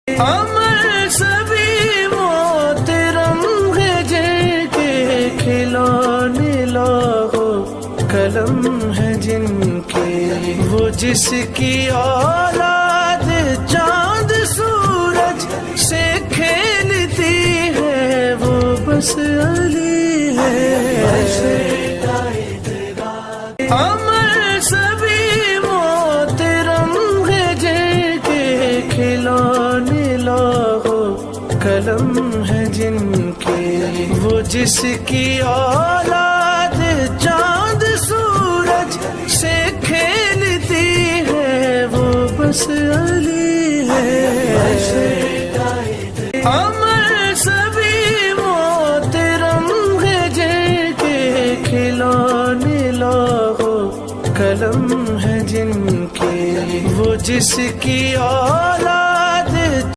امر سبھی محترم ہے جن کے کھلونے لوہو قلم ہے جن کے، وہ جس کی اولاد چاند سورج سے کھیلتی ہے وہ بس علی ہے۔ امر سبھی محترم ہے جن کے کھلونے لوہو قلم ہے جن کے، وہ جس کی اولاد چاند سورج سے کھیلتی ہے وہ بس علی ہے۔ امر سبھی محترم ہے جن کے کھلونے لوہو قلم ہے جن کے، وہ جس کی اولاد